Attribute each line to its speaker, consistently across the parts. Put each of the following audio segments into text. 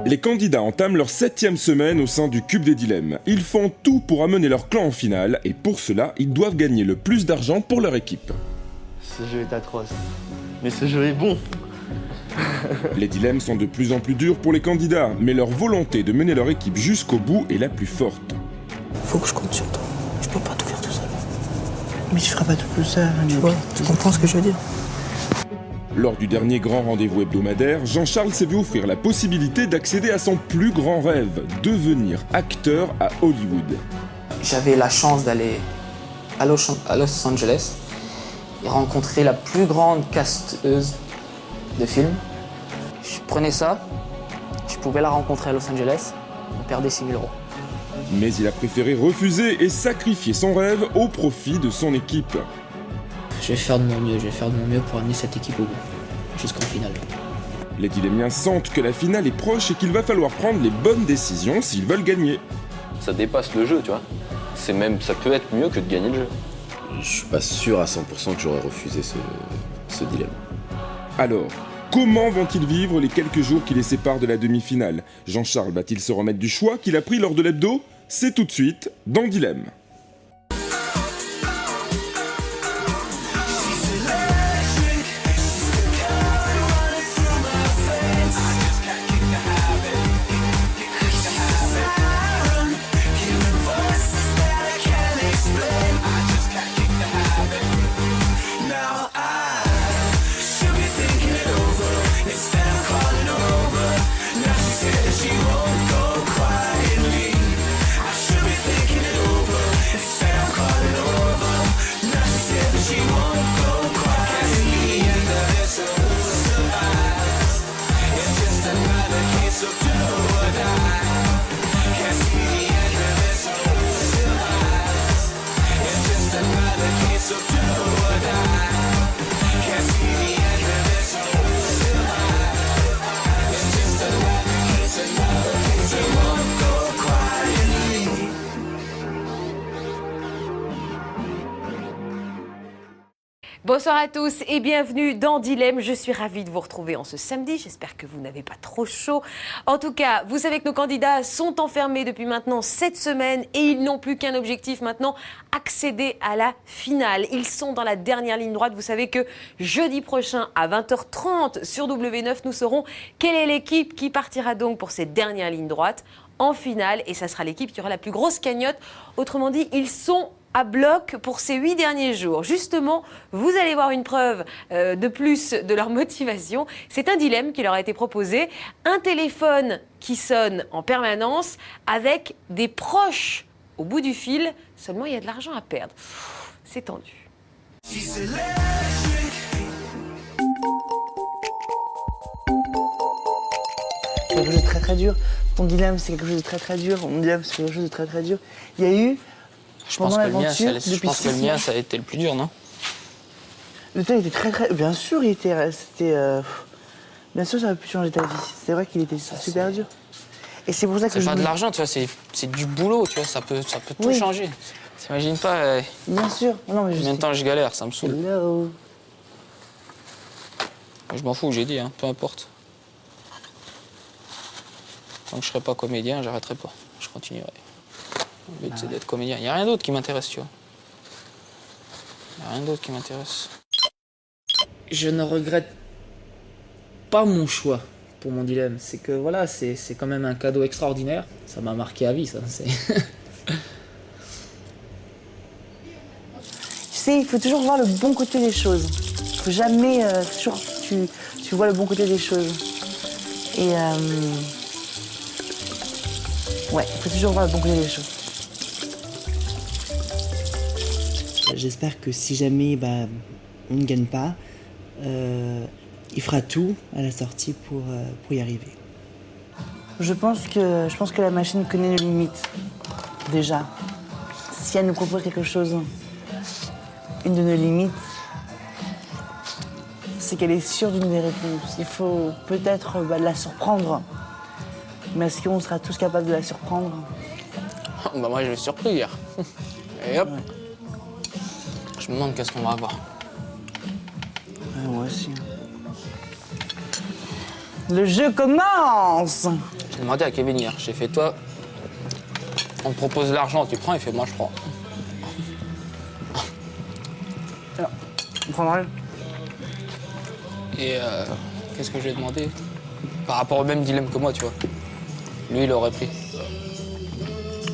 Speaker 1: Les candidats entament leur 7e semaine au sein du Cube des Dilemmes. Ils font tout pour amener leur clan en finale et pour cela, ils doivent gagner le plus d'argent pour leur équipe.
Speaker 2: Ce jeu est atroce, mais ce jeu est bon.
Speaker 1: Les dilemmes sont de plus en plus durs pour les candidats, mais leur volonté de mener leur équipe jusqu'au bout est la plus forte.
Speaker 3: Faut que je compte sur toi. Je peux pas tout faire tout seul. Mais tu feras pas tout seul, tu vois. Tu comprends ce que je veux dire?
Speaker 1: Lors du dernier grand rendez-vous hebdomadaire, Jean-Charles s'est vu offrir la possibilité d'accéder à son plus grand rêve, devenir acteur à Hollywood.
Speaker 3: J'avais la chance d'aller à Los Angeles et rencontrer la plus grande casteuse de films. Je prenais ça, je pouvais la rencontrer à Los Angeles, on perdait 6 000 €.
Speaker 1: Mais il a préféré refuser et sacrifier son rêve au profit de son équipe.
Speaker 4: Je vais faire de mon mieux pour amener cette équipe au bout, jusqu'en finale.
Speaker 1: Les dilemmiens sentent que la finale est proche et qu'il va falloir prendre les bonnes décisions s'ils veulent gagner.
Speaker 5: Ça dépasse le jeu, tu vois. Ça peut être mieux que de gagner le jeu.
Speaker 6: Je suis pas sûr à 100% que j'aurais refusé ce dilemme.
Speaker 1: Alors, comment vont-ils vivre les quelques jours qui les séparent de la demi-finale? Jean-Charles va-t-il se remettre du choix qu'il a pris lors de l'hebdo? C'est tout de suite dans Dilemme.
Speaker 7: Bonsoir à tous et bienvenue dans Dilemme. Je suis ravie de vous retrouver en ce samedi. J'espère que vous n'avez pas trop chaud. En tout cas, vous savez que nos candidats sont enfermés depuis maintenant 7 semaines et ils n'ont plus qu'un objectif maintenant, accéder à la finale. Ils sont dans la dernière ligne droite. Vous savez que jeudi prochain à 20h30 sur W9, nous saurons quelle est l'équipe qui partira donc pour cette dernière ligne droite en finale. Et ça sera l'équipe qui aura la plus grosse cagnotte. Autrement dit, ils sont à bloc pour ces 8 derniers jours. Justement, vous allez voir une preuve de plus de leur motivation. C'est un dilemme qui leur a été proposé. Un téléphone qui sonne en permanence avec des proches au bout du fil. Seulement, il y a de l'argent à perdre. C'est tendu.
Speaker 8: C'est quelque chose de très très dur. Ton dilemme, c'est quelque chose de très très dur. Mon dilemme, c'est quelque chose de très très dur. Il y a eu...
Speaker 4: Je pense que le mien, ça a été le plus dur, non?
Speaker 8: Le tien était très très... Bien sûr, il était... Bien sûr, ça aurait pu changer ta vie. C'est vrai qu'il était super dur. Et c'est pour ça que
Speaker 4: c'est pas de l'argent, tu vois, c'est du boulot, tu vois, ça peut tout changer. T'imagines pas
Speaker 8: bien sûr. Non, mais
Speaker 4: combien de temps je galère, ça me saoule.
Speaker 8: Hello.
Speaker 4: Je m'en fous, j'ai dit, hein, peu importe. Tant que je serai pas comédien, j'arrêterai pas. Je continuerai. Le but, c'est d'être comédien. Il n'y a rien d'autre qui m'intéresse, tu vois. Il n'y a rien d'autre qui m'intéresse. Je ne regrette pas mon choix pour mon dilemme. C'est que, voilà, c'est quand même un cadeau extraordinaire. Ça m'a marqué à vie, ça. Tu
Speaker 8: sais, il faut toujours voir le bon côté des choses. Il faut jamais... toujours, tu vois le bon côté des choses. Et... ouais, il faut toujours voir le bon côté des choses.
Speaker 9: J'espère que si jamais on ne gagne pas, il fera tout à la sortie pour y arriver.
Speaker 8: Je pense que la machine connaît nos limites, déjà. Si elle nous propose quelque chose, une de nos limites, c'est qu'elle est sûre d'une des réponses. Il faut peut-être la surprendre. Mais est-ce qu'on sera tous capables de la surprendre?
Speaker 4: Bah moi, je l'ai surpris hier. Et hop. Ouais. Je me demande qu'est-ce qu'on va avoir.
Speaker 8: Ouais, moi aussi. Le jeu commence!
Speaker 4: J'ai demandé à Kevin hier. J'ai fait, toi, on te propose l'argent, tu prends? Il fait, moi je prends.
Speaker 8: On prendra.
Speaker 4: Et qu'est-ce que j'ai demandé? Par rapport au même dilemme que moi, tu vois. Lui, il aurait pris.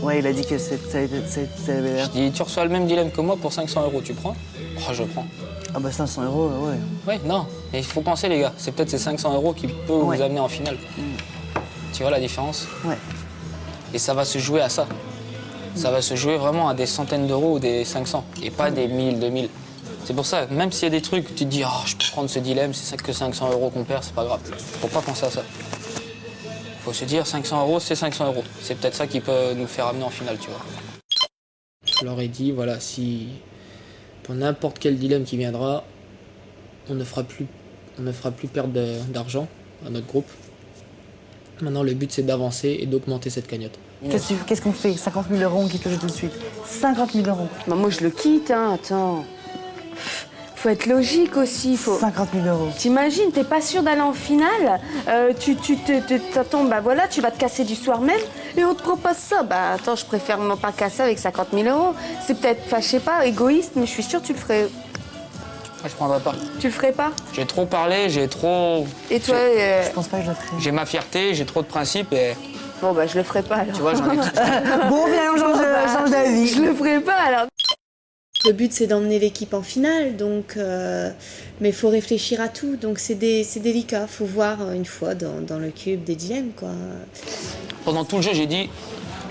Speaker 8: Ouais, il a dit que ça avait l'air.
Speaker 4: Je dis, tu reçois le même dilemme que moi pour 500 €, tu prends? Oh, je prends.
Speaker 8: Ah bah 500 €, ouais.
Speaker 4: Ouais, non. Et il faut penser, les gars. C'est peut-être ces 500 € qui peuvent
Speaker 8: Ouais.
Speaker 4: vous amener en finale. Tu vois la différence?
Speaker 8: Ouais.
Speaker 4: Et ça va se jouer à ça. Ça va se jouer vraiment à des centaines d'euros ou des 500. Et pas des 1000, 2000. C'est pour ça, même s'il y a des trucs, tu te dis, oh, je peux prendre ce dilemme, c'est ça que 500 € qu'on perd, c'est pas grave. Faut pas penser à ça. Faut se dire, 500 €, c'est 500 €. C'est peut-être ça qui peut nous faire amener en finale, tu vois. Je leur ai dit, voilà, si pour n'importe quel dilemme qui viendra, on ne fera plus perdre d'argent à notre groupe. Maintenant, le but, c'est d'avancer et d'augmenter cette cagnotte.
Speaker 8: Qu'est-ce qu'on fait? 50 000 €, on quitte le jeu tout de suite. 50 000 €.
Speaker 10: Bah moi je le quitte, hein, attends. Faut être logique aussi, faut...
Speaker 8: 50 000 €.
Speaker 10: T'imagines, t'es pas sûr d'aller en finale, t'attends, bah voilà, tu vas te casser du soir même, et on te propose ça. Bah attends, je préfère m'en pas casser avec 50 000 €. C'est peut-être, enfin je sais pas, égoïste, mais je suis sûre que tu le ferais.
Speaker 4: Je prendrai pas.
Speaker 10: Tu le ferais pas?
Speaker 4: J'ai trop parlé, j'ai trop...
Speaker 10: Et toi,
Speaker 8: Je pense pas que je le ferai.
Speaker 4: J'ai ma fierté, j'ai trop de principes et...
Speaker 10: Bon bah je le ferai pas alors.
Speaker 4: Tu vois, j'en ai tout.
Speaker 8: Bon, viens, on change d'avis.
Speaker 10: Je le ferai pas alors.
Speaker 11: Le but, c'est d'emmener l'équipe en finale, donc, mais il faut réfléchir à tout, donc c'est délicat. Il faut voir une fois dans le cube des dilemmes, quoi.
Speaker 4: Pendant tout le jeu, j'ai dit,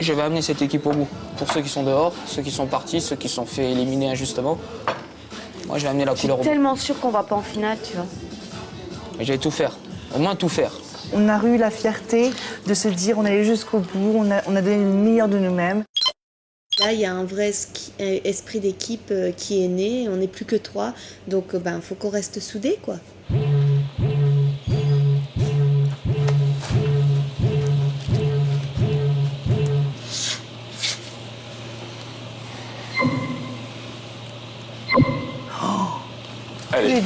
Speaker 4: je vais amener cette équipe au bout. Pour ceux qui sont dehors, ceux qui sont partis, ceux qui se sont fait éliminer injustement. Moi, je vais amener la
Speaker 10: Je suis
Speaker 4: couleur au bout.
Speaker 10: tellement sûre qu'on va pas en finale, tu vois.
Speaker 4: Mais je vais tout faire, au moins tout faire.
Speaker 8: On a eu la fierté de se dire on allait jusqu'au bout, on a donné le meilleur de nous-mêmes.
Speaker 11: Là, il y a un vrai esprit d'équipe qui est né, on n'est plus que 3, donc faut qu'on reste soudés, quoi.
Speaker 5: Allez.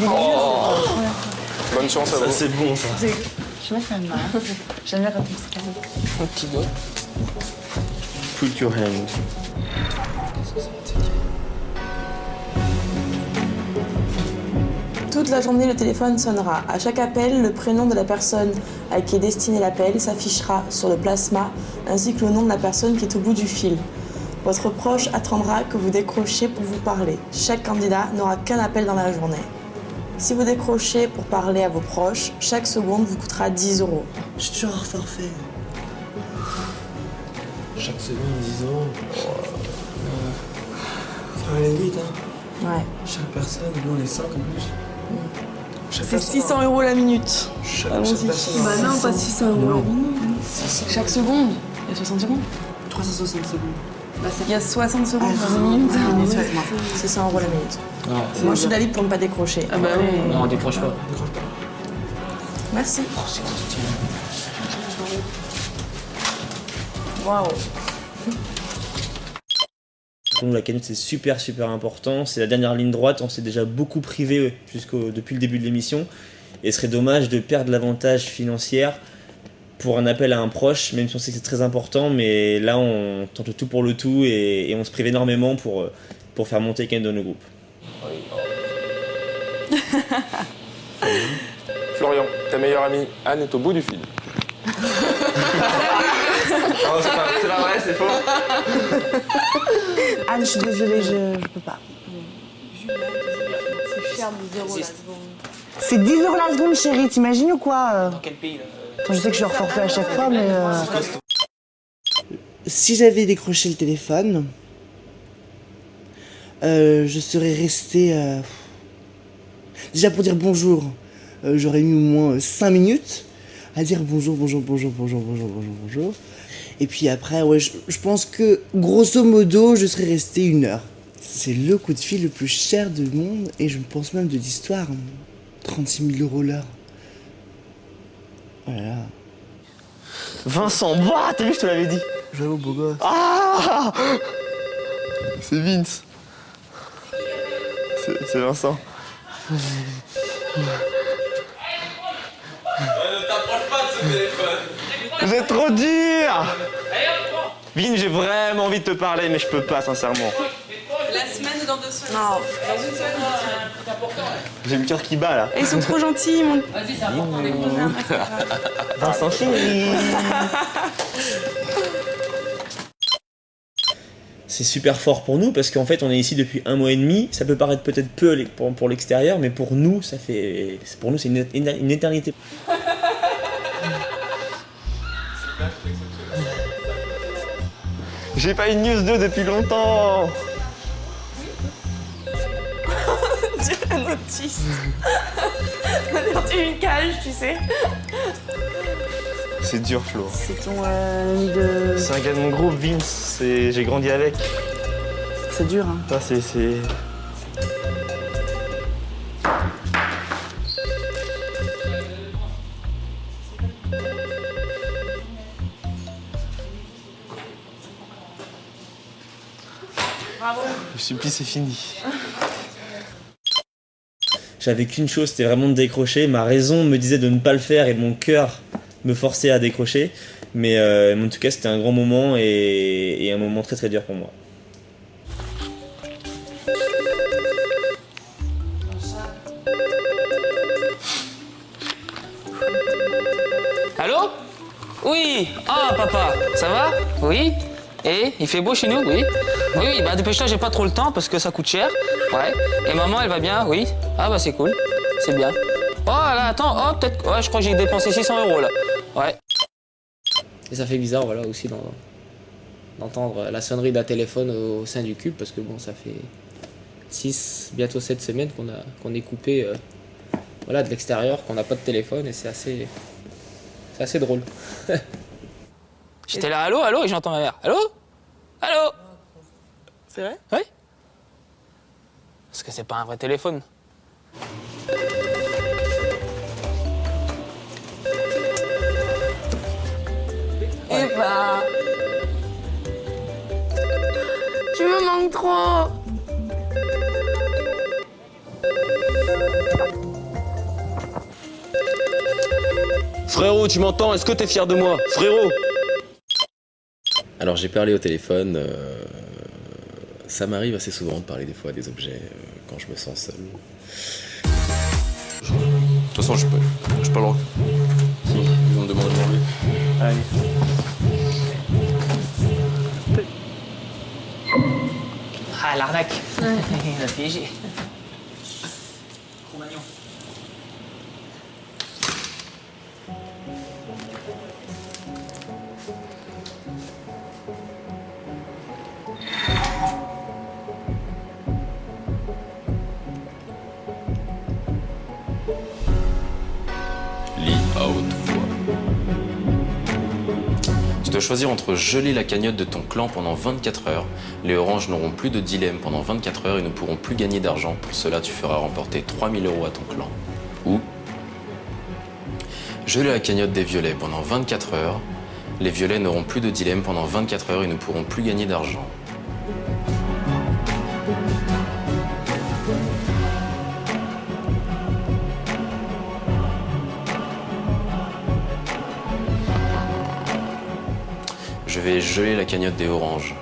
Speaker 5: Bonne chance à vous.
Speaker 2: C'est bon, ça.
Speaker 8: Je me fais mal. J'aime bien quand on se calme.
Speaker 4: Un petit doigt.
Speaker 2: Put your hand.
Speaker 12: Toute la journée, le téléphone sonnera. À chaque appel, le prénom de la personne à qui est destiné l'appel s'affichera sur le plasma, ainsi que le nom de la personne qui est au bout du fil. Votre proche attendra que vous décrochiez pour vous parler. Chaque candidat n'aura qu'un appel dans la journée. Si vous décrochez pour parler à vos proches, chaque seconde vous coûtera 10 €.
Speaker 9: Je suis toujours hors forfait.
Speaker 2: Chaque seconde, 10 €. Ça va aller vite, hein.
Speaker 12: Ouais.
Speaker 2: Chaque personne, nous on est 5 en plus.
Speaker 12: C'est 600 € la minute.
Speaker 2: Chaque
Speaker 12: Allons-y.
Speaker 2: personne.
Speaker 12: Bah non, pas 600 € la minute. Chaque seconde. Il y a 60 secondes.
Speaker 9: 360 secondes.
Speaker 12: Il y a 60 secondes dans une minute. C'est 100 € la minute. Moi, je suis d'avis pour ne pas décrocher.
Speaker 4: Ah bah oui. Non, on décroche pas.
Speaker 12: Merci.
Speaker 4: Oh, c'est quoi ce dilemme?
Speaker 12: Waouh.
Speaker 13: Pour nous, la cagnotte, c'est super important. C'est la dernière ligne droite. On s'est déjà beaucoup privé depuis le début de l'émission. Et ce serait dommage de perdre l'avantage financier pour un appel à un proche, même si on sait que c'est très important. Mais là, on tente le tout pour le tout et on se prive énormément pour faire monter quelqu'un de nos groupes.
Speaker 5: Florian, ta meilleure amie Anne est au bout du fil. Oh, c'est pas vrai, c'est faux.
Speaker 8: Anne, je suis désolée, je peux pas.
Speaker 10: C'est cher, 10 € la seconde.
Speaker 8: C'est 10 € la seconde, chérie, t'imagines ou quoi
Speaker 4: Dans quel pays, là?
Speaker 8: Je sais que je suis hors forfait à chaque fois, mais...
Speaker 9: Si j'avais décroché le téléphone, je serais resté... Déjà pour dire bonjour, j'aurais mis au moins 5 minutes à dire bonjour. Et puis après, ouais, je pense que grosso modo, je serais resté 1 heure. C'est le coup de fil le plus cher du monde et je pense même de l'histoire. 36 000 € l'heure. Voilà.
Speaker 2: Vincent, bah, t'as vu, je te l'avais dit.
Speaker 9: J'avoue, beau gosse.
Speaker 2: Ah, c'est Vince. C'est Vincent.
Speaker 5: Ne t'approche pas de ce téléphone.
Speaker 2: Vous êtes trop dur. Vin, j'ai vraiment envie de te parler, mais je peux pas, sincèrement.
Speaker 12: La semaine ou dans 2 semaines? Non. Dans une semaine.
Speaker 2: J'ai le cœur qui bat, là.
Speaker 12: Ils sont trop gentils, mon...
Speaker 7: Vas-y, ça va, on est content.
Speaker 2: Vincent chéri.
Speaker 13: C'est super fort pour nous parce qu'en fait on est ici depuis 1 mois et demi. Ça peut paraître peut-être peu pour l'extérieur, mais pour nous pour nous c'est une éternité.
Speaker 2: J'ai pas eu de news 2 depuis longtemps.
Speaker 12: On dirait un autiste. On dirait une cage, tu sais.
Speaker 2: C'est dur, Flo.
Speaker 8: C'est ton ami de...
Speaker 2: C'est un gars de mon groupe, Vince. J'ai grandi avec.
Speaker 8: C'est dur, hein.
Speaker 2: Ça, c'est...
Speaker 12: Bravo.
Speaker 2: Le supplice, c'est fini.
Speaker 13: J'avais qu'une chose, c'était vraiment de décrocher. Ma raison me disait de ne pas le faire et mon cœur me forçait à décrocher. Mais en tout cas, c'était un grand moment et un moment très très dur pour moi.
Speaker 4: Allô? Oui. Ah, papa, ça va? Oui. Et il fait beau chez nous? Oui. Oui, bah dépêche-toi, j'ai pas trop le temps parce que ça coûte cher. Ouais. Et maman, elle va bien? Oui. Ah bah c'est cool. C'est bien. Oh là, attends, oh peut-être... Ouais, je crois que j'ai dépensé 600 € là. Ouais. Et ça fait bizarre, voilà, aussi d'entendre la sonnerie d'un téléphone au sein du cube parce que bon, ça fait 6, bientôt 7 semaines qu'on est coupé voilà, de l'extérieur, qu'on n'a pas de téléphone et c'est assez drôle. J'étais là, allô, allô, et j'entends ma mère. Allô? Allô?
Speaker 12: C'est vrai?
Speaker 4: Oui. Parce que c'est pas un vrai téléphone.
Speaker 12: Eh bah... Tu me manques trop.
Speaker 5: Frérot, tu m'entends? Est-ce que t'es fier de moi? Frérot!
Speaker 6: Alors j'ai parlé au téléphone, ça m'arrive assez souvent de parler des fois des objets quand je me sens seul.
Speaker 5: De toute façon, je peux pas le droit. Si, ils vont me demander de m'enlever.
Speaker 2: Allez.
Speaker 4: Ah, l'arnaque. Il a piégé. Cro-Magnon.
Speaker 5: Lis à haute voix. Tu dois choisir entre geler la cagnotte de ton clan pendant 24 heures. Les oranges n'auront plus de dilemme pendant 24 heures et ne pourront plus gagner d'argent. Pour cela, tu feras remporter 3 000 € à ton clan. Ou geler la cagnotte des violets pendant 24 heures. Les violets n'auront plus de dilemme pendant 24 heures et ne pourront plus gagner d'argent. Je vais geler la cagnotte des oranges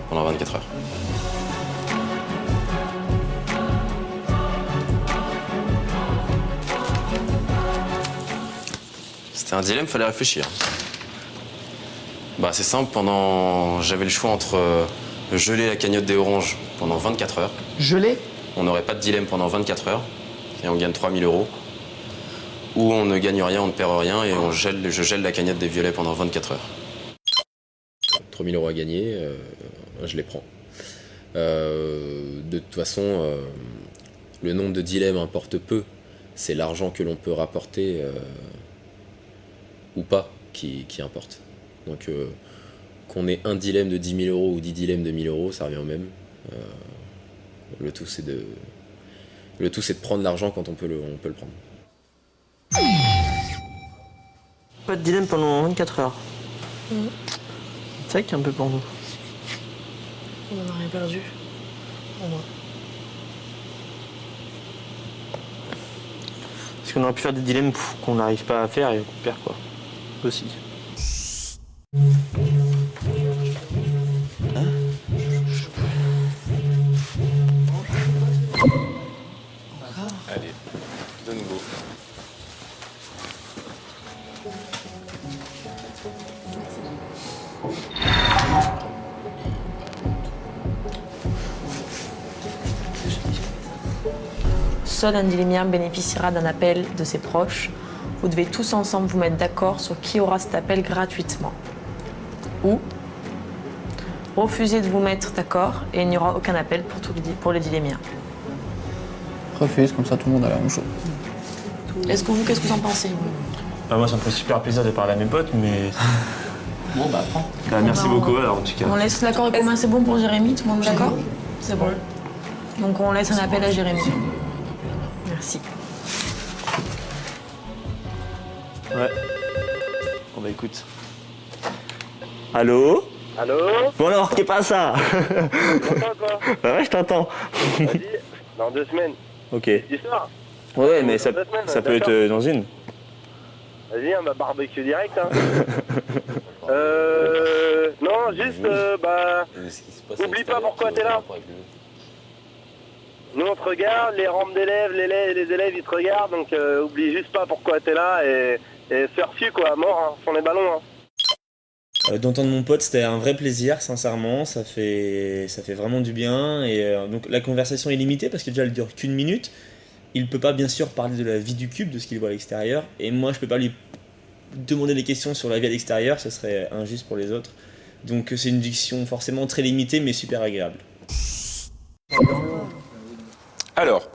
Speaker 5: pendant 24 heures. C'était un dilemme, fallait réfléchir. Bah c'est simple, j'avais le choix entre geler la cagnotte des oranges pendant 24 heures.
Speaker 3: Geler?
Speaker 5: On n'aurait pas de dilemme pendant 24 heures et on gagne 3 000 €. Ou on ne gagne rien, on ne perd rien et je gèle la cagnotte des violets pendant 24 heures.
Speaker 6: 3 000 € à gagner, je les prends. De toute façon, le nombre de dilemmes importe peu. C'est l'argent que l'on peut rapporter ou pas qui importe. Donc qu'on ait un dilemme de 10 000 € ou 10 dilemmes de 1 000 €, ça revient au même. Le tout c'est de prendre l'argent quand on peut le prendre.
Speaker 2: Pas de dilemme pendant 24 heures. C'est vrai qu'il y a un peu pour nous.
Speaker 12: On en a rien perdu.
Speaker 2: Parce qu'on aurait pu faire des dilemmes qu'on n'arrive pas à faire et qu'on perd quoi.
Speaker 13: aussi.
Speaker 5: Allez, donne go.
Speaker 12: Seul un dilémien bénéficiera d'un appel de ses proches. Vous devez tous ensemble vous mettre d'accord sur qui aura cet appel gratuitement. Ou refuser de vous mettre d'accord et il n'y aura aucun appel pour les dilémiens.
Speaker 3: Refuse, comme ça tout le monde a la même chose.
Speaker 12: Qu'est-ce que vous en pensez?
Speaker 13: Moi, ça me fait super plaisir de parler à mes potes, mais...
Speaker 3: Bon, bah, prends.
Speaker 13: Merci beaucoup, alors, en tout cas.
Speaker 12: On laisse l'accord commun, c'est bon pour Jérémy? Tout le monde est d'accord? C'est bon. Donc on laisse un appel à Jérémy. Merci.
Speaker 13: Ouais. Bon bah écoute. Allô?
Speaker 14: Allô?
Speaker 13: Bon alors, qu'est pas ça?
Speaker 14: Tu m'entends quoi?
Speaker 13: Bah ouais, je t'entends.
Speaker 14: Vas-y, dans 2 semaines.
Speaker 13: Ok.
Speaker 14: Tu sors?
Speaker 13: Ouais, mais ça,
Speaker 14: Dans 2 semaines,
Speaker 13: ça peut
Speaker 14: d'accord.
Speaker 13: être dans une.
Speaker 14: Vas-y, on va barbecue direct, hein. Non, juste, oublie pas pourquoi t'es là. Nous, on te regarde, les rangs d'élèves, les élèves, ils te regardent, donc oublie juste pas pourquoi t'es là et surfu, quoi, mort, hein, sur les ballons, hein.
Speaker 13: D'entendre mon pote, c'était un vrai plaisir, sincèrement, ça fait vraiment du bien. Et donc la conversation est limitée parce que déjà elle dure qu'1 minute. Il peut pas bien sûr parler de la vie du cube, de ce qu'il voit à l'extérieur, et moi je peux pas lui demander des questions sur la vie à l'extérieur, ce serait injuste pour les autres. Donc c'est une diction forcément très limitée mais super agréable.
Speaker 1: Alors,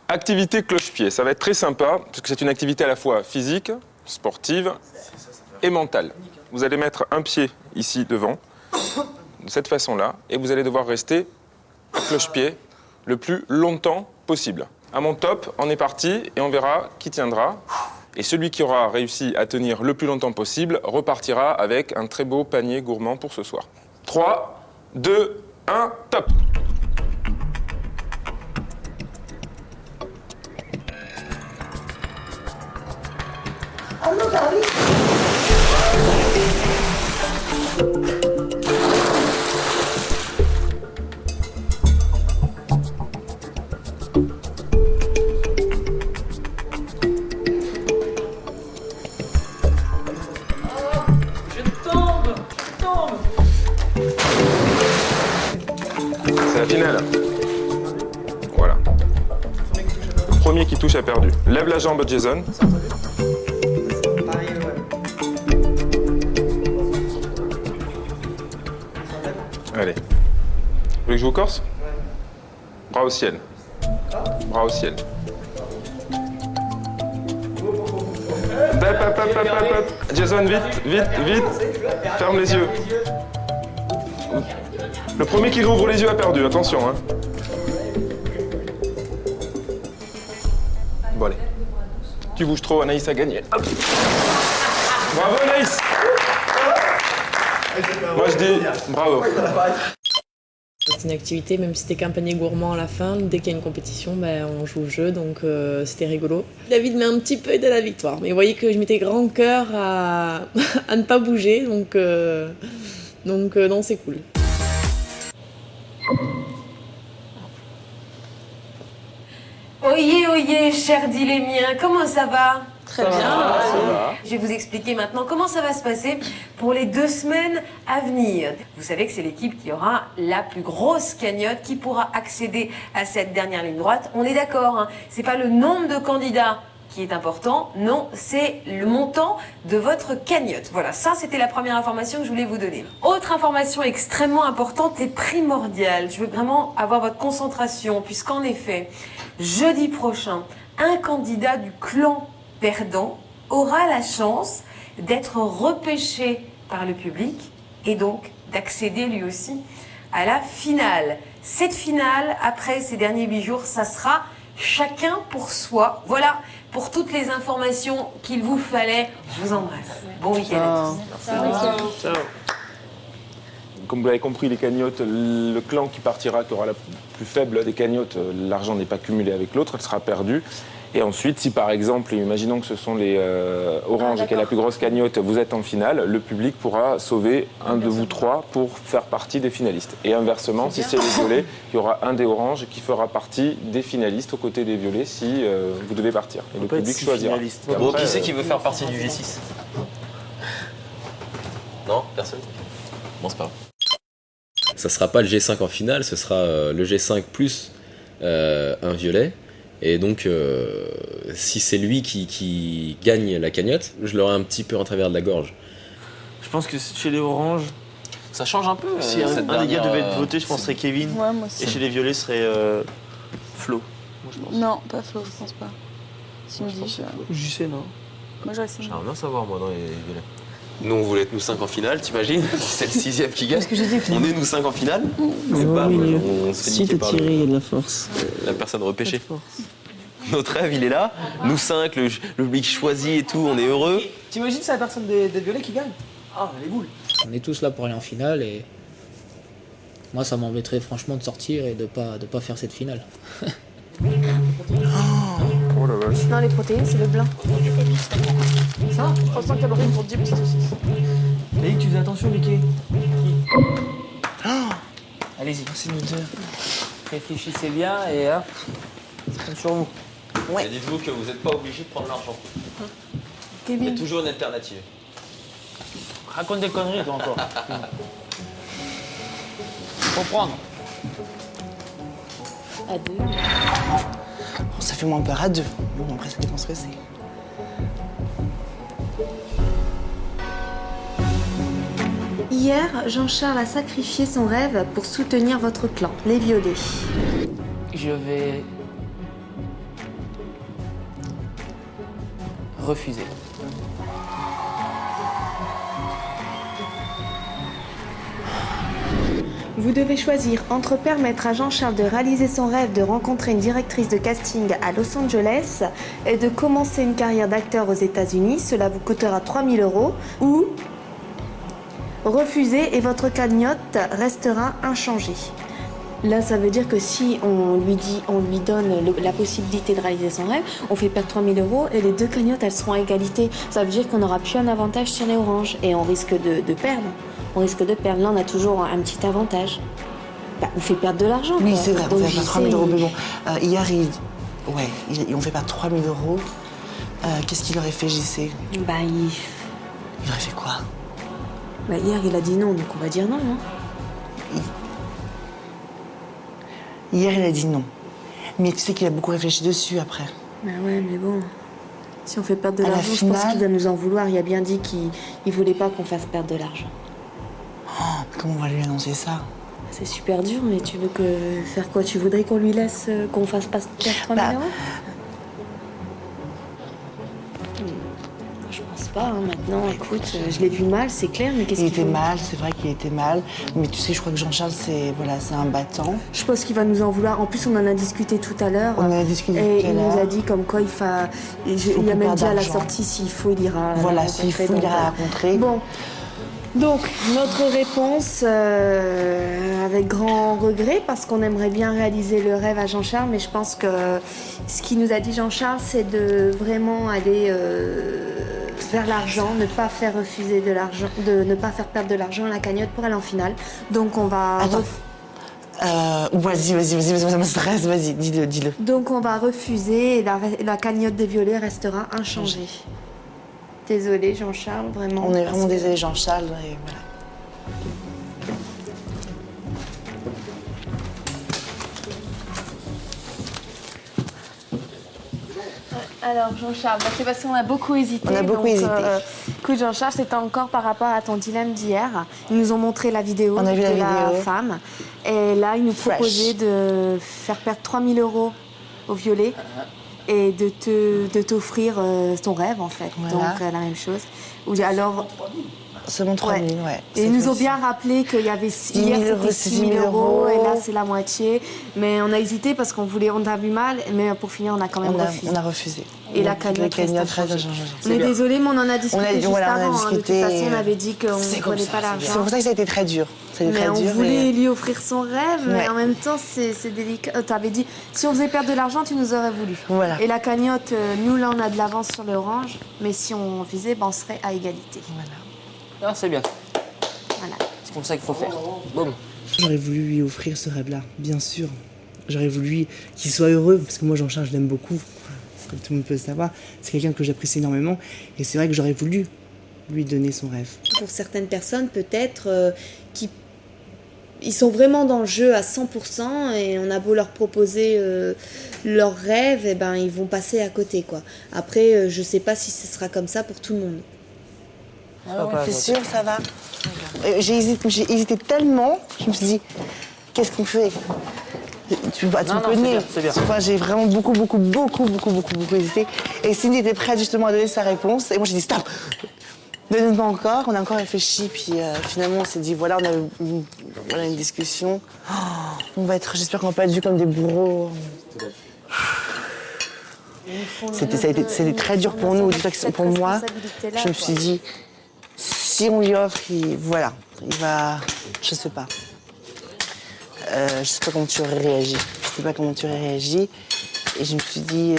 Speaker 1: activité cloche-pied, ça va être très sympa, parce que c'est une activité à la fois physique, sportive et mentale. Vous allez mettre un pied ici devant, de cette façon-là, et vous allez devoir rester cloche-pied le plus longtemps possible. À mon top, on est parti, et on verra qui tiendra. Et celui qui aura réussi à tenir le plus longtemps possible repartira avec un très beau panier gourmand pour ce soir. 3, 2, 1, top! C'est la finale. Voilà. Le premier qui touche a perdu. Lève la jambe, Jason. Allez. Vous voulez que je vous corse? Bras au ciel. Bras au ciel. Hop. Jason, vite. Ferme les yeux. Le premier qui rouvre les yeux a perdu, attention. Hein. Bon, allez. Tu bouges trop, Anaïs a gagné. Hop. Bravo, Anaïs. Moi, je dis bravo.
Speaker 12: C'est une activité, même si c'était qu'un panier gourmand à la fin, dès qu'il y a une compétition, on joue au jeu, donc c'était rigolo. David met un petit peu de la victoire, mais vous voyez que je mettais grand cœur à ne pas bouger, donc non, c'est cool.
Speaker 7: Oyez, chers dilémiens, comment ça va?
Speaker 12: Très bien.
Speaker 7: Je vais vous expliquer maintenant comment ça va se passer pour les 2 semaines à venir. Vous savez que c'est l'équipe qui aura la plus grosse cagnotte qui pourra accéder à cette dernière ligne droite. On est d'accord, hein, c'est pas le nombre de candidats qui est important, non, c'est le montant de votre cagnotte. Voilà, ça c'était la première information que je voulais vous donner. Autre information extrêmement importante et primordiale, je veux vraiment avoir votre concentration, puisqu'en effet, jeudi prochain, un candidat du clan perdant aura la chance d'être repêché par le public et donc d'accéder lui aussi à la finale. Cette finale, après ces derniers 8 jours, ça sera chacun pour soi. Voilà pour toutes les informations qu'il vous fallait. Je vous embrasse. Bon week-end à tous.
Speaker 1: Ciao. Comme vous l'avez compris, les cagnottes, le clan qui partira, qui aura la plus faible des cagnottes, l'argent n'est pas cumulé avec l'autre, elle sera perdue. Et ensuite, si par exemple, imaginons que ce sont les oranges qui est la plus grosse cagnotte, vous êtes en finale, le public pourra sauver un de vous trois pour faire partie des finalistes. Et inversement, si c'est les violets, il y aura un des oranges qui fera partie des finalistes aux côtés des violets si vous devez partir. Et le public choisira. Et
Speaker 6: Bon,
Speaker 1: après,
Speaker 6: qui c'est qui veut faire partie du G6? Non, personne? Bon, c'est pas grave. Ça sera pas le G5 en finale, ce sera le G5 plus un violet. Et donc, si c'est lui qui gagne la cagnotte, je l'aurai un petit peu en travers de la gorge.
Speaker 13: Je pense que chez les oranges,
Speaker 5: Ça change un peu.
Speaker 13: si un des gars devait être voté, je pense que ce serait Kevin.
Speaker 8: Ouais, moi aussi.
Speaker 13: Et chez les violets, ce serait Flo. Moi, je pense.
Speaker 8: Non, pas Flo, je pense pas. Si me dis.
Speaker 2: Je sais, non.
Speaker 8: Moi, j'aurais essayé.
Speaker 6: J'aimerais bien savoir, moi, dans les violets. Nous, on voulait être nous 5 en finale, t'imagines? C'est le 6e qui gagne. On est nous 5 en finale. Et bam, on se fait
Speaker 2: Si
Speaker 6: niquer
Speaker 2: t'as
Speaker 6: par
Speaker 2: tiré, il y a de la force.
Speaker 6: la personne repêchée. Notre rêve, il est là. Nous 5, le public choisi et tout, on est heureux.
Speaker 2: T'imagines c'est la personne des violets qui gagne? Ah, les boules.
Speaker 4: On est tous là pour aller en finale et moi ça m'embêterait franchement de sortir et de pas faire cette finale.
Speaker 1: Oh la vache.
Speaker 10: Non, les protéines, c'est le blanc.
Speaker 8: Ça, 300 calories pour 10 petites saucisses.
Speaker 2: Léic, tu fais attention, Mickey.
Speaker 4: Allez-y,
Speaker 2: C'est nous deux.
Speaker 4: réfléchissez bien et hop, compte sur vous.
Speaker 6: Et dites-vous que vous n'êtes pas obligé de prendre l'argent. Il y a toujours une alternative.
Speaker 4: Raconte des conneries toi encore. Faut prendre.
Speaker 8: À 2.
Speaker 9: Ça fait moins peur à 2. Bon, après, ça dépend ce que c'est.
Speaker 10: Hier, Jean-Charles a sacrifié son rêve pour soutenir votre clan, les Violets.
Speaker 4: Je vais refuser.
Speaker 10: Vous devez choisir entre permettre à Jean-Charles de réaliser son rêve de rencontrer une directrice de casting à Los Angeles et de commencer une carrière d'acteur aux États-Unis, cela vous coûtera 3 000 €, ou refuser et votre cagnotte restera inchangée. Là, ça veut dire que si on lui donne la possibilité de réaliser son rêve, on fait perdre 3 000 € et les deux cagnottes, elles seront à égalité. Ça veut dire qu'on n'aura plus un avantage sur les oranges et on risque de perdre. On risque de perdre. Là, on a toujours un petit avantage. Bah, on fait perdre de l'argent.
Speaker 9: Oui,
Speaker 10: quoi.
Speaker 9: c'est vrai, on
Speaker 10: Donc,
Speaker 9: fait pas 3 000 €. Mais bon, hier, ils ont fait pas 3 000 €. Qu'est-ce qu'il aurait fait, JC?
Speaker 10: Bah,
Speaker 9: Il aurait fait quoi?
Speaker 10: bah, hier, il a dit non, donc on va dire non. Hein.
Speaker 9: Hier, il a dit non. Mais tu sais qu'il a beaucoup réfléchi dessus après.
Speaker 10: Bah ouais, mais bon. Si on fait perdre de
Speaker 9: À la
Speaker 10: l'argent, je pense
Speaker 9: finale-
Speaker 10: qu'il va nous en vouloir. Il a bien dit qu'il voulait pas qu'on fasse perdre de l'argent.
Speaker 9: Comment on va lui annoncer ça?
Speaker 10: C'est super dur, mais tu veux faire quoi? Tu voudrais qu'on lui laisse, qu'on fasse pas perdre 3 000 €? Je pense pas, hein. Maintenant, écoute, je l'ai vu mal, c'est clair, mais qu'est-ce
Speaker 9: Il
Speaker 10: qu'il
Speaker 9: était
Speaker 10: faut...
Speaker 9: mal, c'est vrai qu'il était mal. Mais tu sais, je crois que Jean-Charles, c'est un battant.
Speaker 10: Je pense qu'il va nous en vouloir. En plus, on en a discuté tout à l'heure.
Speaker 9: On en a discuté
Speaker 10: et
Speaker 9: tout à
Speaker 10: il nous
Speaker 9: l'heure.
Speaker 10: a dit comme quoi il a même dit à la sortie s'il faut, il ira.
Speaker 9: Voilà,
Speaker 10: la
Speaker 9: s'il
Speaker 10: rencontrer,
Speaker 9: faut, il
Speaker 10: donc,
Speaker 9: ira la rencontrer.
Speaker 10: Bon. Donc, notre réponse, avec grand regret, parce qu'on aimerait bien réaliser le rêve à Jean-Charles, mais je pense que ce qu'il nous a dit Jean-Charles, c'est de vraiment aller vers l'argent, ne pas faire refuser de l'argent, de ne pas faire perdre de l'argent à la cagnotte pour aller en finale. Donc, on va...
Speaker 9: Vas-y, ça me stresse, vas-y, dis-le.
Speaker 10: Donc, on va refuser et la cagnotte des violets restera inchangée. Désolée, Jean-Charles, vraiment.
Speaker 9: On est
Speaker 10: parce
Speaker 9: vraiment
Speaker 10: que-
Speaker 9: désolé, Jean-Charles, et voilà.
Speaker 10: Alors Jean-Charles, bah, c'est parce qu'on a beaucoup hésité.
Speaker 9: On a beaucoup hésité.
Speaker 10: Écoute Jean-Charles, c'était encore par rapport à ton dilemme d'hier. Ils nous ont montré la vidéo
Speaker 9: On a vu
Speaker 10: de
Speaker 9: la
Speaker 10: la
Speaker 9: vidéo.
Speaker 10: femme. Et là, ils nous
Speaker 9: Fresh.
Speaker 10: proposaient de faire perdre 3 000 € au violet et de t'offrir ton rêve en fait.
Speaker 9: Voilà.
Speaker 10: Donc la même chose. Ou alors...
Speaker 9: Seulement 3 000, ouais.
Speaker 10: Et ils nous ont bien rappelé qu'il y avait hier, c'était 6 000 euros, et là, c'est la moitié. Mais on a hésité parce qu'on a vu mal, mais pour finir, on a quand même refusé.
Speaker 9: On a refusé.
Speaker 10: Et la cagnotte reste à changer. On est
Speaker 9: bien.
Speaker 10: désolé, mais on en a discuté juste avant.
Speaker 9: On a discuté,
Speaker 10: de toute façon, on avait dit qu'on ne prenait pas l'argent.
Speaker 9: C'est pour ça que ça a été très dur.
Speaker 10: Mais on voulait lui offrir son rêve, mais en même temps, c'est délicat. Tu avais dit, si on faisait perdre de l'argent, tu nous aurais voulu.
Speaker 9: Voilà.
Speaker 10: Et la cagnotte, nous, là, on a de l'avance sur le Orange, mais si on faisait, on serait à égalité.
Speaker 3: Non, c'est bien.
Speaker 10: Voilà.
Speaker 3: C'est comme ça qu'il faut faire. Boum.
Speaker 9: J'aurais voulu lui offrir ce rêve-là, bien sûr. J'aurais voulu qu'il soit heureux, parce que moi, Jean-Charles, je l'aime beaucoup. Comme tout le monde peut le savoir, c'est quelqu'un que j'apprécie énormément. Et c'est vrai que j'aurais voulu lui donner son rêve.
Speaker 11: Pour certaines personnes, peut-être, ils sont vraiment dans le jeu à 100% et on a beau leur proposer leur rêve, et ben, ils vont passer à côté, quoi. Après, je sais pas si ce sera comme ça pour tout le monde.
Speaker 9: T'es sûr, ça va? J'ai hésité tellement, je me suis dit, qu'est-ce qu'on fait? Tu me connais.
Speaker 3: C'est bien.
Speaker 9: Enfin, j'ai vraiment beaucoup hésité. Et Cindy était prête justement à donner sa réponse. Et moi, j'ai dit, stop! Donne-moi encore. On a encore réfléchi. Puis finalement, on s'est dit, voilà, on a eu une discussion. Oh, j'espère qu'on va pas être vus comme des bourreaux. C'était très dur pour nous. Pour moi, je me suis dit, si on lui offre, il va... Je sais pas. Je sais pas comment tu aurais réagi. Et je me suis dit,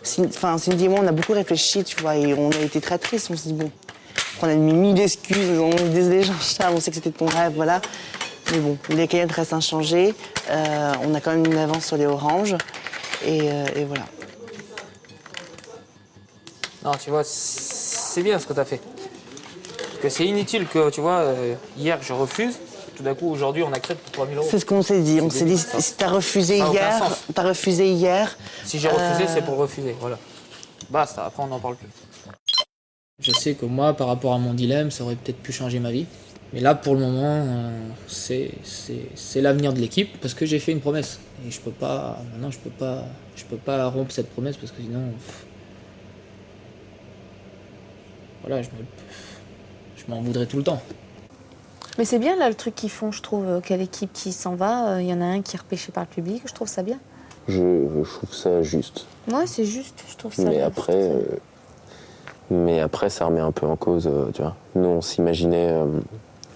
Speaker 9: Cindy et moi, on a beaucoup réfléchi, tu vois, et on a été très tristes. On s'est dit, bon, on a mis 1000 excuses, on est désolé, Jean-Charles, on sait que c'était ton rêve, voilà. Mais bon, les cagnottes restent inchangées. On a quand même une avance sur les oranges. Et voilà.
Speaker 3: Non, tu vois, c'est bien ce que tu as fait. Parce que c'est inutile que, tu vois, hier je refuse. Tout d'un coup, aujourd'hui, on accepte pour 3 000 euros.
Speaker 9: C'est ce qu'on s'est dit. On s'est dit, si t'as refusé hier...
Speaker 3: Si j'ai refusé, c'est pour refuser, voilà. Basta, après on n'en parle plus.
Speaker 4: Je sais que moi, par rapport à mon dilemme, ça aurait peut-être pu changer ma vie. Mais là, pour le moment, c'est l'avenir de l'équipe parce que j'ai fait une promesse. Et je peux pas... Maintenant, je peux pas rompre cette promesse parce que sinon... Voilà, je m'en voudrais tout le temps.
Speaker 10: Mais c'est bien là le truc qu'ils font, je trouve, quelle équipe qui s'en va. Il y en a un qui est repêché par le public, je trouve ça bien.
Speaker 6: Je trouve ça juste.
Speaker 10: Ouais, c'est juste, je trouve ça
Speaker 6: Mais
Speaker 10: bien.
Speaker 6: après, ça remet un peu en cause, tu vois. Nous, on s'imaginait...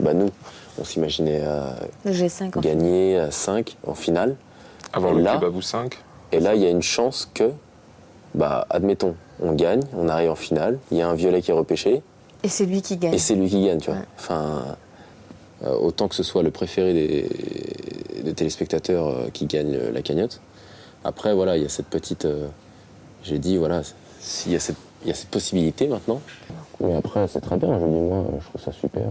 Speaker 6: on s'imaginait
Speaker 10: Le G5
Speaker 6: gagner à 5 en finale.
Speaker 1: Avoir le club à vous 5.
Speaker 6: Et là, il y a une chance que, admettons, on gagne, on arrive en finale, il y a un violet qui est repêché.
Speaker 10: Et c'est lui qui gagne.
Speaker 6: Et c'est lui qui gagne, tu vois.
Speaker 10: Ouais.
Speaker 6: Enfin, autant que ce soit le préféré des téléspectateurs qui gagne la cagnotte. Après, voilà, il y a cette petite... j'ai dit, voilà, il y a cette possibilité maintenant. Mais après, c'est très bien, je dis, moi, je trouve ça super.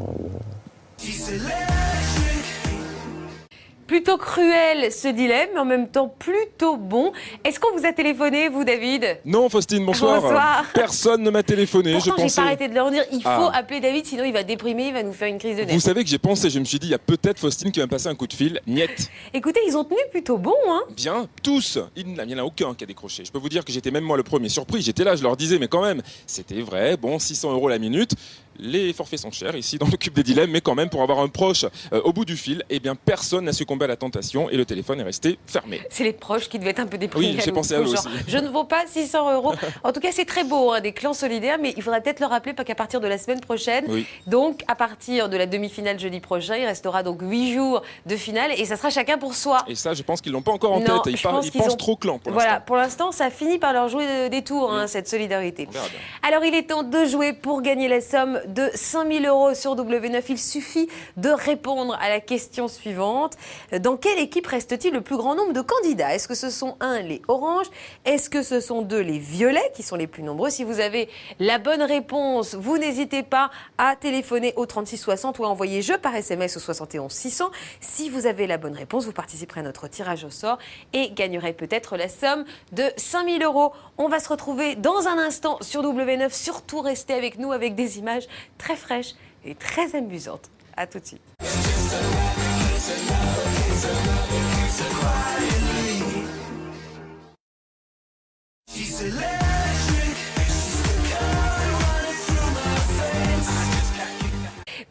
Speaker 7: Plutôt cruel ce dilemme, mais en même temps plutôt bon. Est-ce qu'on vous a téléphoné, vous, David?
Speaker 1: Non, Faustine, bonsoir.
Speaker 7: Bonsoir.
Speaker 1: Personne ne m'a téléphoné.
Speaker 7: Pourtant, j'ai pas arrêté de leur dire, il faut
Speaker 1: Ah.
Speaker 7: appeler David, sinon il va déprimer, il va nous faire une crise de nerfs.
Speaker 1: Vous savez que j'ai pensé, je me suis dit, il y a peut-être Faustine qui va me passer un coup de fil. Niette.
Speaker 7: Écoutez, ils ont tenu plutôt bon, hein.
Speaker 1: Bien, tous. Il n'y en a aucun qui a décroché. Je peux vous dire que j'étais même moi le premier surpris. J'étais là, je leur disais, mais quand même, c'était vrai. Bon, 600 € la minute. Les forfaits sont chers ici dans le cube des dilemmes, mais quand même, pour avoir un proche au bout du fil, eh bien, personne n'a succombé à la tentation et le téléphone est resté fermé.
Speaker 7: C'est les proches qui devaient être un peu déprimés.
Speaker 1: Oui, j'ai pensé à eux aussi.
Speaker 7: Je ne vaux pas 600 €. En tout cas, c'est très beau, hein, des clans solidaires, mais il faudrait peut-être leur rappeler qu'à partir de la semaine prochaine,
Speaker 1: Oui.
Speaker 7: donc à partir de la demi-finale jeudi prochain, il restera donc 8 jours de finale et ça sera chacun pour soi.
Speaker 1: Et ça, je pense qu'ils l'ont pas encore en
Speaker 7: Non,
Speaker 1: tête.
Speaker 7: je pense
Speaker 1: Ils
Speaker 7: qu'ils
Speaker 1: pensent
Speaker 7: ont-
Speaker 1: trop clan pour
Speaker 7: Voilà,
Speaker 1: l'instant.
Speaker 7: pour l'instant, ça finit par leur jouer des tours, hein, cette solidarité.
Speaker 1: On verra bien.
Speaker 7: Alors, il est temps de jouer pour gagner la somme de 5 000 € sur W9. Il suffit de répondre à la question suivante. Dans quelle équipe reste-t-il le plus grand nombre de candidats? Est-ce que ce sont 1, les oranges? Est-ce que ce sont 2, les violets, qui sont les plus nombreux? Si vous avez la bonne réponse, vous n'hésitez pas à téléphoner au 3660 ou à envoyer jeu par SMS au 71 600. Si vous avez la bonne réponse, vous participerez à notre tirage au sort et gagnerez peut-être la somme de 5 000 €. On va se retrouver dans un instant sur W9. Surtout, restez avec nous avec des images très fraîches et très amusantes. À tout de suite.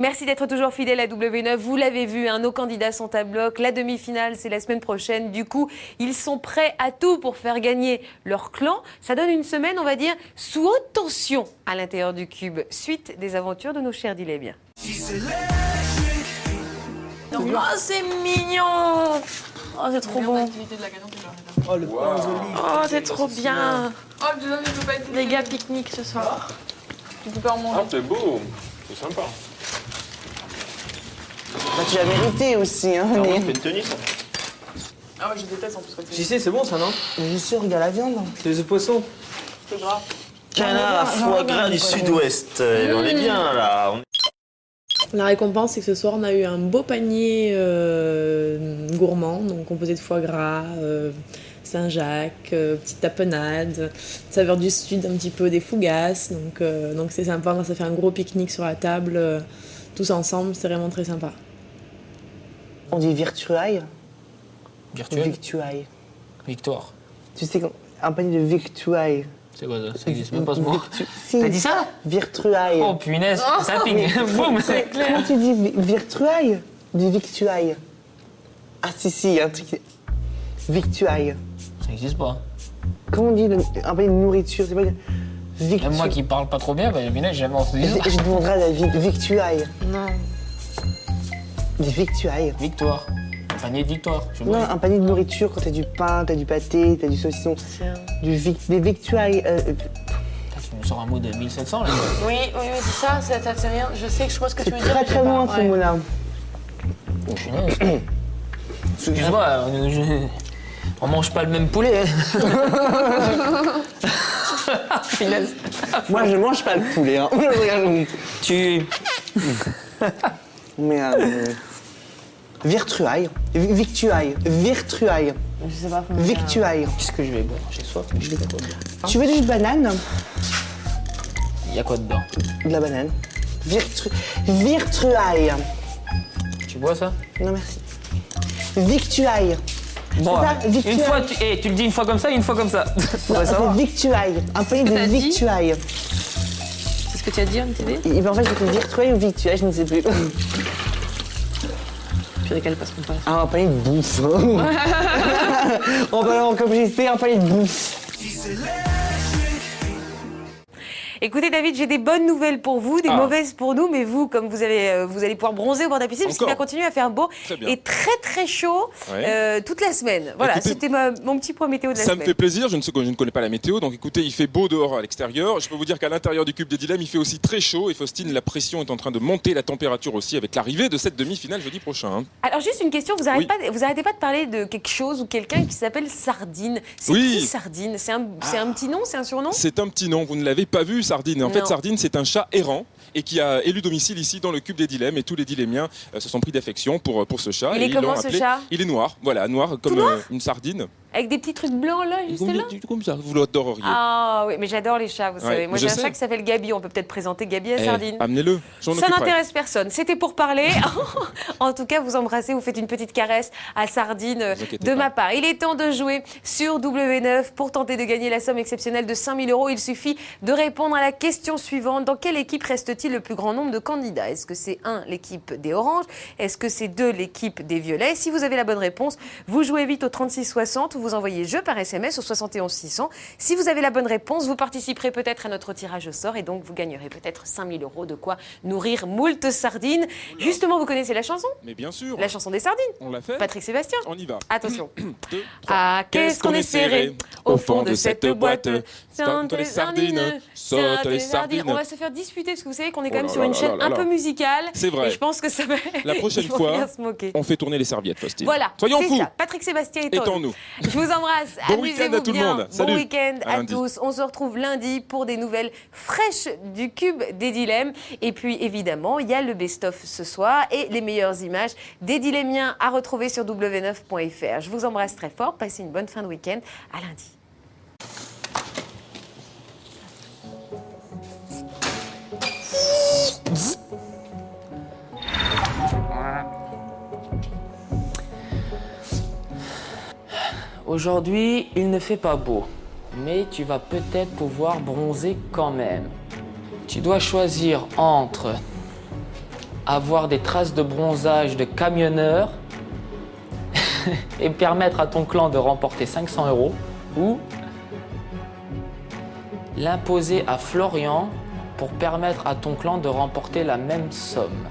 Speaker 7: Merci d'être toujours fidèle à W9. Vous l'avez vu, hein, nos candidats sont à bloc. La demi-finale, c'est la semaine prochaine. Du coup, ils sont prêts à tout pour faire gagner leur clan. Ça donne une semaine, on va dire, sous haute tension à l'intérieur du cube. Suite des aventures de nos chers dilémiens.
Speaker 10: Oh, c'est mignon. Oh, c'est trop bon.
Speaker 2: Oh, le pain joli.
Speaker 10: Oh, c'est trop bien.
Speaker 12: Oh, déjà, il peut pas être...
Speaker 10: Les gars, pique-nique ce soir.
Speaker 12: Tu peux pas en manger.
Speaker 1: Ah, c'est beau. C'est sympa.
Speaker 9: Bah, tu l'as mérité aussi, hein.
Speaker 2: Alors,
Speaker 9: mais-
Speaker 2: on fait une tenue, ça.
Speaker 12: Ah ouais, je déteste en plus quand
Speaker 2: J'y sais, c'est bon, ça, non?
Speaker 9: Je suis sûr, regarde la viande.
Speaker 2: C'est les œufs poissons.
Speaker 12: c'est gras.
Speaker 2: Canard à foie gras du sud-ouest. On est bien, là.
Speaker 12: La récompense, c'est que ce soir, on a eu un beau panier gourmand, donc composé de foie gras, Saint-Jacques, petite tapenade, saveur du sud, un petit peu des fougasses. Donc c'est sympa, ça fait un gros pique-nique sur la table, tous ensemble, c'est vraiment très sympa.
Speaker 9: On dit virtuailles.
Speaker 4: Virtuel.
Speaker 9: Victuailles.
Speaker 4: Victoire.
Speaker 9: Tu sais, un panier de victuailles.
Speaker 4: C'est quoi ça? Ça existe même pas ce mot.
Speaker 9: Si.
Speaker 4: T'as dit ça?
Speaker 9: Virtuailles.
Speaker 4: Oh punaise, ça ping. Boum.
Speaker 9: Comment tu dis virtuailles? Du victuailles. Ah si, il y a un truc. Victuailles.
Speaker 4: Ça existe pas.
Speaker 9: Comment on dit un panier de nourriture? C'est pas victuailles.
Speaker 4: Même moi qui parle pas trop bien, bah, punaise, j'ai jamais entendu ça.
Speaker 9: Je demanderai à David, victuailles.
Speaker 10: Non.
Speaker 9: Des victuailles.
Speaker 4: Victoire. Un panier de victoire. je
Speaker 9: Non,
Speaker 4: vois.
Speaker 9: un panier de nourriture quand t'as du pain, t'as du pâté, t'as du saucisson. Des victuailles.
Speaker 4: Tu me sors un mot de 1700 là.
Speaker 10: Oui, c'est ça, c'est rien. Je sais que je vois ce que tu
Speaker 9: C'est
Speaker 10: veux dire.
Speaker 9: très
Speaker 10: mais
Speaker 9: très
Speaker 10: j'ai
Speaker 9: loin
Speaker 10: pas-
Speaker 9: ce
Speaker 10: ouais.
Speaker 9: mot-là.
Speaker 4: Oh punaise. Excuse-moi, on mange pas le même poulet. Hein. Punaise.
Speaker 9: Moi je mange pas le poulet. Hein. Regarde.
Speaker 4: Tu.
Speaker 9: Mais virtuailles. Victuailles. Virtuailles.
Speaker 10: Je sais pas comment dire.
Speaker 9: Victuailles.
Speaker 4: Qu'est-ce que je vais boire? J'ai soif, mais je sais pas quoi boire.
Speaker 9: Tu veux du banane?
Speaker 4: Il y a quoi dedans?
Speaker 9: De la banane. Virtuailles.
Speaker 4: Tu bois ça?
Speaker 9: Non merci. Victuailles.
Speaker 4: Bon,
Speaker 9: ça,
Speaker 4: une
Speaker 9: victuailles.
Speaker 4: fois, tu le dis une fois comme ça, une fois comme ça. On va
Speaker 9: Non,
Speaker 4: savoir.
Speaker 9: c'est victuailles. Un panier
Speaker 10: t'as
Speaker 9: de
Speaker 10: dit
Speaker 9: victuailles.
Speaker 10: C'est ce que tu as dit, MTV?
Speaker 9: Et ben, en fait, j'ai virtuailles ou victuailles, je ne sais plus.
Speaker 10: Puis quelle passe qu'on passe.
Speaker 9: Ah, un panier de bouffe. En parlant comme j'essaie, un panier de bouffe.
Speaker 7: Écoutez David, j'ai des bonnes nouvelles pour vous, des mauvaises pour nous, mais vous, comme vous allez pouvoir bronzer au bord de la piscine, parce qu'il va continuer à faire beau et très très chaud toute la semaine. Voilà,
Speaker 1: Écoutez,
Speaker 7: c'était mon petit point météo de la
Speaker 1: Ça
Speaker 7: semaine.
Speaker 1: me fait plaisir, je ne connais pas la météo, donc écoutez, il fait beau dehors à l'extérieur. Je peux vous dire qu'à l'intérieur du cube des dilemmes, il fait aussi très chaud. Et Faustine, la pression est en train de monter, la température aussi, avec l'arrivée de cette demi-finale jeudi prochain. Hein.
Speaker 7: Alors juste une question, vous arrêtez pas de parler de quelque chose ou quelqu'un qui s'appelle Sardine. C'est qui Sardine? C'est un petit nom, c'est un surnom?
Speaker 1: C'est un petit nom, vous ne l'avez pas vu, Sardine. En fait, Sardine, c'est un chat errant et qui a élu domicile ici dans le cube des dilemmes. Et tous les dilémiens se sont pris d'affection pour ce chat.
Speaker 7: Il est
Speaker 1: et
Speaker 7: comment,
Speaker 1: l'ont
Speaker 7: ce
Speaker 1: appelé-
Speaker 7: chat?
Speaker 1: Il est noir, voilà, noir comme une sardine.
Speaker 7: Avec des petits trucs blancs là, juste là?
Speaker 1: Comme ça, vous l'adoreriez.
Speaker 7: Ah oui, mais j'adore les chats, vous savez.
Speaker 1: Ouais,
Speaker 7: Moi
Speaker 1: je
Speaker 7: j'ai un
Speaker 1: sais.
Speaker 7: chat qui s'appelle Gabi, on peut peut-être présenter Gabi à
Speaker 1: Eh,
Speaker 7: Sardine.
Speaker 1: amenez-le, j'en
Speaker 7: Ça
Speaker 1: occuperai.
Speaker 7: n'intéresse personne. C'était pour parler. En tout cas, vous embrassez, vous faites une petite caresse à Sardine de ma part. Il est temps de jouer sur W9 pour tenter de gagner la somme exceptionnelle de 5 000 €. Il suffit de répondre à la question suivante. Dans quelle équipe reste-t-il le plus grand nombre de candidats? Est-ce que c'est 1, l'équipe des oranges? Est-ce que c'est 2, l'équipe des violets? Si vous avez la bonne réponse, vous jouez vite au 3660 ou vous envoyez jeu par SMS au 71 600. Si vous avez la bonne réponse, vous participerez peut-être à notre tirage au sort et donc vous gagnerez peut-être 5 000 €, de quoi nourrir moult sardines. Justement, vous connaissez la chanson?
Speaker 1: Mais bien sûr.
Speaker 7: La chanson des sardines.
Speaker 1: On l'a fait.
Speaker 7: Patrick Sébastien.
Speaker 1: On y va.
Speaker 7: Attention.
Speaker 1: 2, 3.
Speaker 7: Ah, qu'est-ce qu'on est serré au fond de cette boîte.
Speaker 1: Sautent les sardines, sautent les sardines.
Speaker 7: On va se faire disputer parce que vous savez qu'on est quand
Speaker 1: Oh
Speaker 7: même
Speaker 1: là
Speaker 7: sur
Speaker 1: là
Speaker 7: une
Speaker 1: là
Speaker 7: chaîne
Speaker 1: là
Speaker 7: un
Speaker 1: là.
Speaker 7: peu musicale.
Speaker 1: C'est vrai.
Speaker 7: Et je pense que ça va.
Speaker 1: La prochaine
Speaker 7: ils vont
Speaker 1: fois,
Speaker 7: bien se moquer.
Speaker 1: on fait tourner les serviettes, Faustine.
Speaker 7: Voilà,
Speaker 1: Soyons
Speaker 7: c'est
Speaker 1: fous.
Speaker 7: ça. Patrick Sébastien est en
Speaker 1: Étant
Speaker 7: nous.
Speaker 1: nous.
Speaker 7: Je vous embrasse.
Speaker 1: Bon week-end
Speaker 7: Amusez-vous
Speaker 1: à tout le
Speaker 7: bien.
Speaker 1: monde.
Speaker 7: Bon
Speaker 1: Salut.
Speaker 7: week-end
Speaker 1: À
Speaker 7: à
Speaker 1: lundi.
Speaker 7: tous. On se retrouve lundi pour des nouvelles fraîches du cube des dilemmes. Et puis évidemment, il y a le best-of ce soir et les meilleures images des dilemmiens à retrouver sur w9.fr. Je vous embrasse très fort. Passez une bonne fin de week-end. À lundi.
Speaker 4: Aujourd'hui, il ne fait pas beau, mais tu vas peut-être pouvoir bronzer quand même. Tu dois choisir entre avoir des traces de bronzage de camionneur et permettre à ton clan de remporter 500 €, ou l'imposer à Florian pour permettre à ton clan de remporter la même somme.